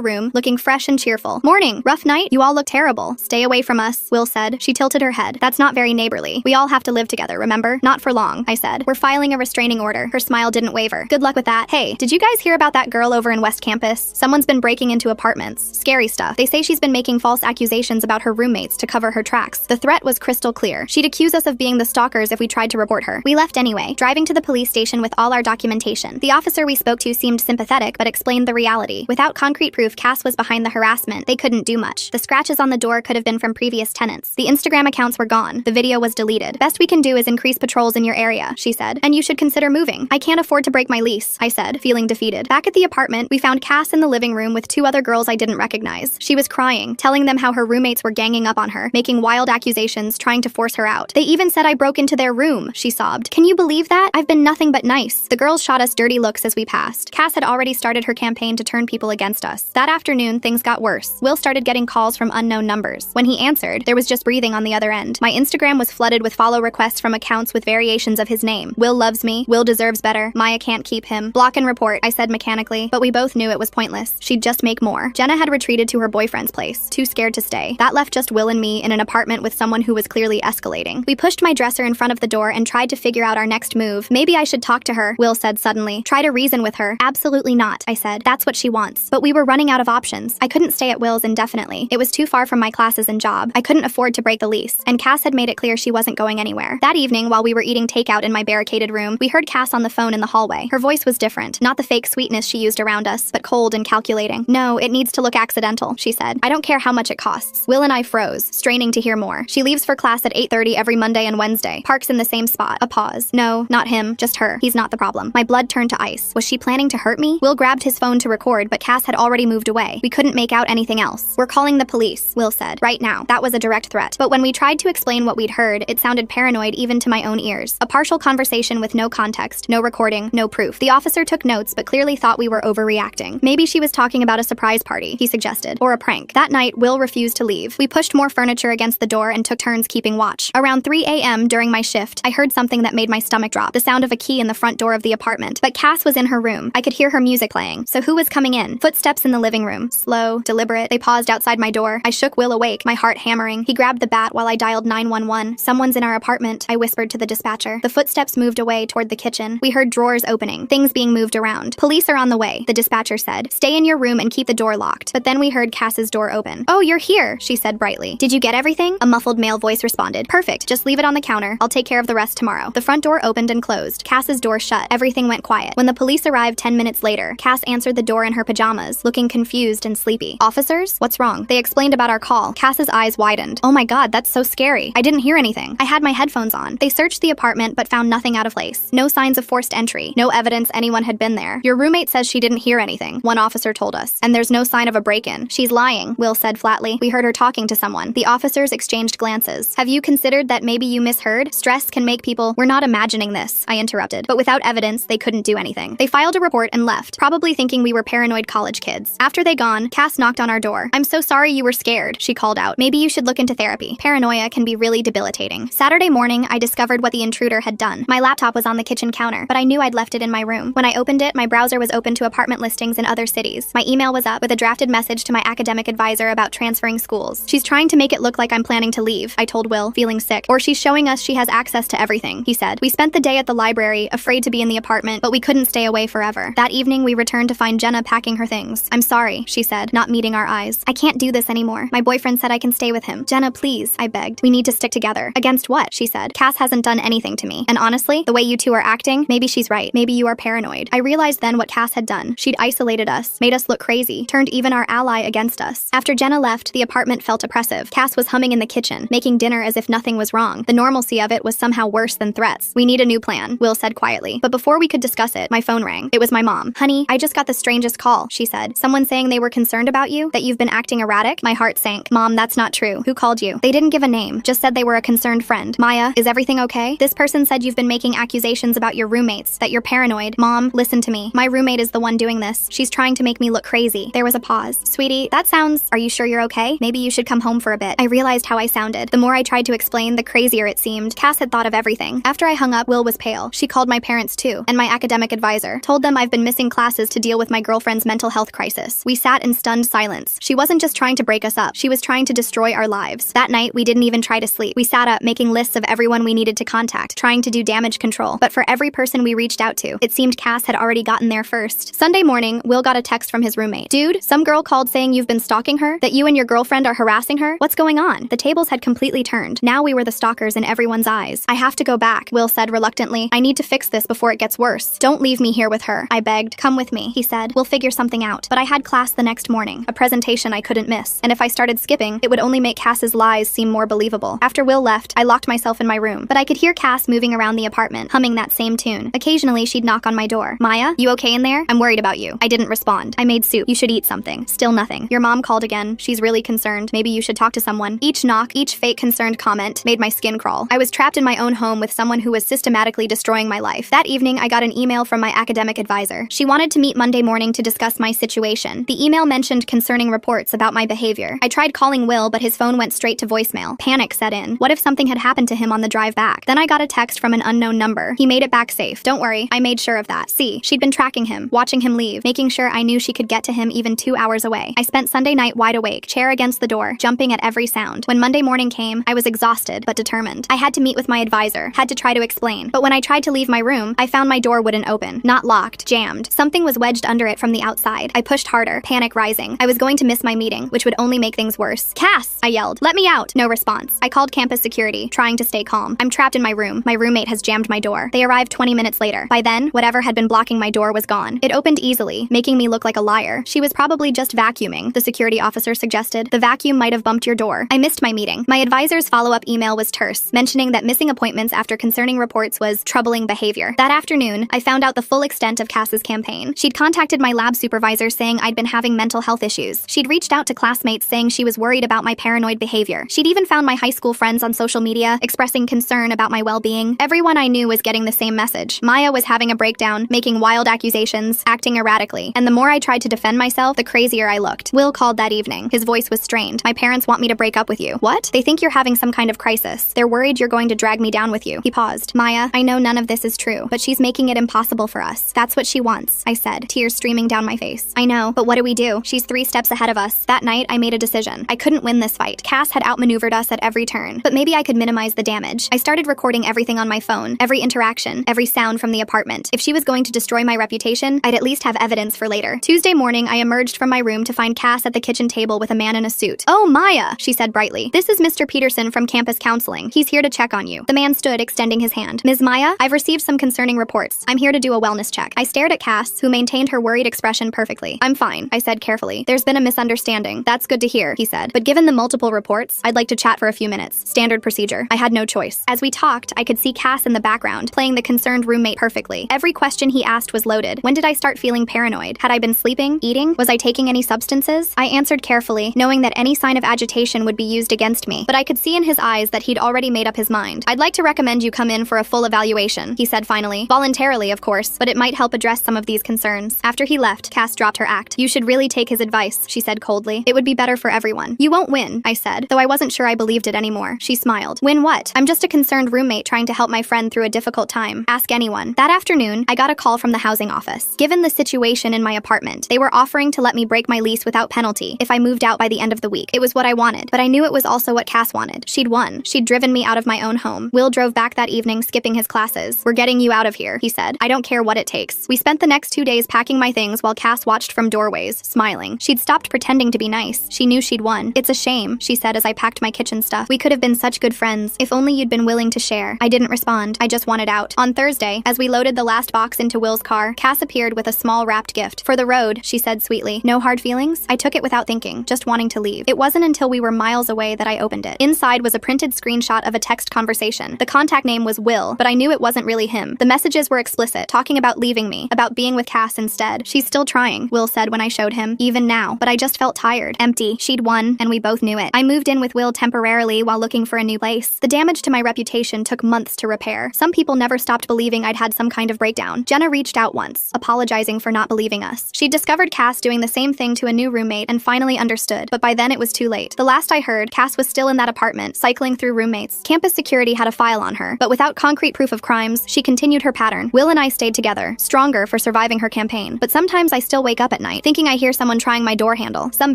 room, looking fresh and cheerful. Morning. Rough night? You all look terrible. Stay away from us, Will said. She tilted her head. That's not very neighborly. We all have to live together, remember? Not for long, I said. We're filing a restraining order. Her smile didn't waver. Good luck with that. Hey, did you guys hear about that girl over in West Campus? Someone's been breaking into apartments. Scary stuff. They say she's been making false accusations about her roommates to cover her tracks. The threat was crystal clear. She'd accuse us of being the stalkers if we tried to report her. We left anyway, driving to the police station with all our documentation. The officer we spoke to seemed sympathetic but explained the reality. Without concrete proof Cass was behind the harassment, they couldn't do much. The scratches on the door could have been from previous tenants. The Instagram accounts were gone. The video was deleted. Best we can do is increase patrols in your area, she said. And you should consider moving. I can't afford to break my lease, I said, feeling defeated. Back at the apartment, we found Cass in the living room with two other girls I didn't recognize. She was crying, telling them how her roommates were ganging up on her, making wild accusations, trying to force her out. They even said I broke into their room, she sobbed. Can you believe that? I've been nothing but nice. The girls shot us dirty looks as we passed. Cass had already started her campaign to turn people against us. That afternoon, things got worse. Will started getting calls from unknown numbers. When he answered, there was just breathing on the other end. My Instagram was flooded with follow requests from accounts with variations of his name. Will loves me. Will deserves better. Maya can't keep him. Block and report, I said mechanically, but we both knew it was pointless. She'd just make more. Jenna had retreated to her boyfriend's place, too scared to stay. That left just Will and me in an apartment with someone who was clearly escalating. We pushed my dresser in front of the door and tried to figure out our next move. Maybe I should talk to her, Will said suddenly. Try to reason with her. Absolutely not, I said. That's what she wants. But we were running out of options. I couldn't stay at Will's indefinitely. It was too far from my classes and job. I couldn't afford to break the lease, and Cass had made it clear she wasn't going anywhere. That evening, while we were eating takeout in my barricaded room, we heard Cass on the phone in the hallway. Her voice was different, not the fake sweetness she used around us, but cold and calculating. No, it needs to look accidental, she said. I don't care how much it costs. Will and I froze, straining to hear more. She leaves for class at 8:30 every Monday and Wednesday. Parks in the same spot. A pause. No, not him, just her. He's not the problem. My blood turned to ice. Was she planning to hurt me? Will grabbed his phone to record, but Cass had already moved away. We couldn't make out anything else. We're calling the police, Will said. Right now. That was a direct threat. But when we tried to explain what we'd heard, it sounded paranoid even to my own ears. A partial conversation with no context, no recording, no proof. The officer took notes but clearly thought we were overreacting. Maybe she was talking about a surprise party, he suggested, or a prank. That night, Will refused to leave. We pushed more furniture against the door and took turns keeping watch. Around 3 a.m. during my shift, I heard something that made my stomach drop, the sound of a key in the front door of the apartment. But Cass was in her room. I could hear her music playing. So who was coming in? Footsteps in the living room. Slow, deliberate. They paused outside my door. I shook Will awake, my heart hammering. He grabbed the bat while I dialed 911. Someone's in our apartment, I whispered to the dispatcher. The footsteps moved away toward the kitchen. We heard drawers opening, things being moved around. Police are on the way, the dispatcher said. Stay in your room and keep the door locked. But then we heard Cass's door open. Oh, you're here, she said brightly. Did you get everything? A muffled male voice responded. Perfect, just leave it on the counter. I'll take care of the rest tomorrow. The front door opened and closed. Cass's door shut. Everything went quiet. When the police arrived 10 minutes later, Cass answered the door in her pajamas, looking confused and sleepy. Officers? What's wrong? They explained about our call. Cass's eyes widened. Oh my god, that's so scary. I didn't hear anything. I had my headphones on. They searched the apartment but found nothing out of place. No signs of forced entry. No evidence anyone had been there. Your roommate says she didn't hear anything, one officer told us. And there's no sign of a break-in. She's lying, Will said flatly. We heard her talking to someone. The officers exchanged glances. Have you considered that maybe you misheard? Stress can make people— We're not imagining this, I interrupted. But without evidence, they couldn't do anything. They filed a report and left, probably thinking we were paranoid college kids. After they gone, Cass knocked on our door. I'm so sorry you were scared, she called out. Maybe you should look into therapy. Paranoia can be really debilitating. Saturday morning, I discovered what the intruder had done. My laptop was on the kitchen counter, but I knew I'd left it in my room. When I opened it, my browser was open to apartment listings in other cities. My email was up with a drafted message to my academic advisor about transferring schools. She's trying to make it look like I'm planning to leave, I told Will, feeling sick. Or she's showing us she has access to everything, he said. We spent the day at the library, afraid to be in the apartment, but we couldn't stay away forever. That evening, we returned to find Jenna packing her things. I'm sorry, she said, not meeting our eyes. I can't do this anymore. My boyfriend said I can stay with him. Jenna, please, I begged. We need to stick together. Against what? She said. Cass hasn't done anything to me. And honestly, the way you two are acting, maybe she's right. Maybe you are paranoid. I realized then what Cass had done. She'd isolated us, made us look crazy, turned even our ally against us. After Jenna left, the apartment felt oppressive. Cass was humming in the kitchen, making dinner as if nothing was wrong. The normalcy of it was somehow worse than threats. We need a new plan, Will said quietly. But before we could discuss it, my phone rang. It was my mom. Honey, I just got the strangest call, she said. Someone saying they were concerned about you, that you've been acting erratic? My heart sank. Mom, that's not true. Who called you? They didn't give a name, just said they were a concerned friend. Maya, is everything okay? This person said you've been making accusations about your roommates, that you're paranoid. Mom, listen to me. My roommate is the one doing this. Yes, she's trying to make me look crazy. There was a pause. Sweetie, that sounds... Are you sure you're okay? Maybe you should come home for a bit. I realized how I sounded. The more I tried to explain, the crazier it seemed. Cass had thought of everything. After I hung up, Will was pale. She called my parents too, and my academic advisor. Told them I've been missing classes to deal with my girlfriend's mental health crisis. We sat in stunned silence. She wasn't just trying to break us up. She was trying to destroy our lives. That night, we didn't even try to sleep. We sat up, making lists of everyone we needed to contact, trying to do damage control. But for every person we reached out to, it seemed Cass had already gotten there first. Sunday morning, Will got a text from his roommate. Dude, some girl called saying you've been stalking her, that you and your girlfriend are harassing her. What's going on? The tables had completely turned. Now we were the stalkers in everyone's eyes. I have to go back, Will said reluctantly. I need to fix this before it gets worse. Don't leave me here with her, I begged. Come with me, he said. We'll figure something out. But I had class the next morning, a presentation I couldn't miss. And if I started skipping, it would only make Cass's lies seem more believable. After Will left, I locked myself in my room. But I could hear Cass moving around the apartment, humming that same tune. Occasionally, she'd knock on my door. Maya, you okay in there? I'm worried about you. I didn't respond. I made soup. You should eat something. Still nothing. Your mom called again. She's really concerned. Maybe you should talk to someone. Each knock, each fake concerned comment made my skin crawl. I was trapped in my own home with someone who was systematically destroying my life. That evening, I got an email from my academic advisor. She wanted to meet Monday morning to discuss my situation. The email mentioned concerning reports about my behavior. I tried calling Will, but his phone went straight to voicemail. Panic set in. What if something had happened to him on the drive back? Then I got a text from an unknown number. He made it back safe. Don't worry, I made sure of that. See, she'd been tracking him, watching him leave, making sure I knew she could get to him even 2 hours away. I spent Sunday night wide awake, chair against the door, jumping at every sound. When Monday morning came, I was exhausted, but determined. I had to meet with my advisor, had to try to explain. But when I tried to leave my room, I found my door wouldn't open. Not locked, jammed. Something was wedged under it from the outside. I pushed harder, panic rising. I was going to miss my meeting, which would only make things worse. Cass! I yelled. Let me out! No response. I called campus security, trying to stay calm. I'm trapped in my room. My roommate has jammed my door. They arrived 20 minutes later. By then, whatever had been blocking my door was gone. It opened easily, making me look like a liar. She was probably just vacuuming, the security officer suggested. The vacuum might have bumped your door. I missed my meeting. My advisor's follow-up email was terse, mentioning that missing appointments after concerning reports was troubling behavior. That afternoon, I found out the full extent of Cass's campaign. She'd contacted my lab supervisor saying I'd been having mental health issues. She'd reached out to classmates saying she was worried about my paranoid behavior. She'd even found my high school friends on social media, expressing concern about my well-being. Everyone I knew was getting the same message. Maya was having a breakdown, making wild accusations, acting erratically. And the more I tried to defend myself, the crazier I looked. Will called that evening. His voice was strained. My parents want me to break up with you. What? They think you're having some kind of crisis. They're worried you're going to drag me down with you. He paused. Maya, I know none of this is true, but she's making it impossible for us. That's what she wants, I said, tears streaming down my face. I know, but what do we do? She's 3 steps ahead of us. That night, I made a decision. I couldn't win this fight. Cass had outmaneuvered us at every turn, but maybe I could minimize the damage. I started recording everything on my phone, every interaction, every sound from the apartment. If she was going to destroy my reputation, I'd at least have evidence for later. Tuesday morning, I emerged from my room to find Cass at the kitchen table with a man in a suit. Oh, Maya, she said brightly. This is Mr. Peterson from campus counseling. He's here to check on you. The man stood, extending his hand. Ms. Maya, I've received some concerning reports. I'm here to do a wellness check. I stared at Cass, who maintained her worried expression perfectly. I'm fine, I said carefully. There's been a misunderstanding. That's good to hear, he said. But given the multiple reports, I'd like to chat for a few minutes. Standard procedure. I had no choice. As we talked, I could see Cass in the background, playing the concerned roommate perfectly. Every question he asked was loaded. When did I start feeling paranoid? Had I been sleeping? Eating? Was I taking any substances? I answered carefully, knowing that any sign of agitation would be used against me. But I could see in his eyes that he'd already made up his mind. I'd like to recommend you come in for a full evaluation, he said finally. Voluntarily, of course, but it might help address some of these concerns. After he left, Cass dropped her act. You should really take his advice, she said coldly. It would be better for everyone. You won't win, I said, though I wasn't sure I believed it anymore. She smiled. Win what? I'm just a concerned roommate trying to help my friend through a difficult time. Ask anyone. That afternoon, I got a call from the housing office. Given the situation in my apartment, they were offering to let me break my lease without penalty if I moved out by the end of the week. It was what I wanted, but I knew it was also what Cass wanted. She'd won. She'd driven me out of my own home. Will drove back that evening, skipping his classes. We're getting you out of here, he said. I don't care what it takes. We spent the next 2 days packing my things while Cass watched from doorways, smiling. She'd stopped pretending to be nice. She knew she'd won. It's a shame, she said as I packed my kitchen stuff. We could have been such good friends. If only you'd been willing to share. I didn't respond. I just wanted out. On Thursday, as we loaded the last box into Will's car, Cass appeared with a small wrapped gift. For the road, she said sweetly. No hard feelings? I took it without thinking, just wanting to leave. It wasn't until we were miles away that I opened it. Inside was a printed screenshot of a text conversation. The contact name was Will, but I knew it wasn't really him. The messages were explicit, talking about leaving me, about being with Cass instead. She's still trying, Will said when I showed him, even now, but I just felt tired, empty. She'd won, and we both knew it. I moved in with Will temporarily while looking for a new place. The damage to my reputation took months to repair. Some people never stopped believing I'd had some kind of breakdown. Jenna reached out once, apologizing for not not believing us. She'd discovered Cass doing the same thing to a new roommate and finally understood, but by then it was too late. The last I heard, Cass was still in that apartment, cycling through roommates. Campus security had a file on her, but without concrete proof of crimes, she continued her pattern. Will and I stayed together, stronger for surviving her campaign. But sometimes I still wake up at night, thinking I hear someone trying my door handle. Some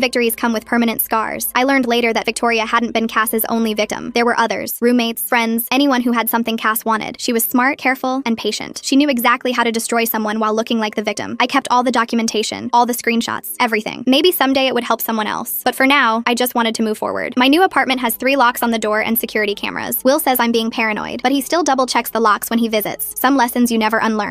victories come with permanent scars. I learned later that Victoria hadn't been Cass's only victim. There were others, roommates, friends, anyone who had something Cass wanted. She was smart, careful, and patient. She knew exactly how to destroy someone while looking like the victim. I kept all the documentation, all the screenshots, everything. Maybe someday it would help someone else. But for now, I just wanted to move forward. My new apartment has 3 locks on the door and security cameras. Will says I'm being paranoid, but he still double checks the locks when he visits. Some lessons you never unlearn.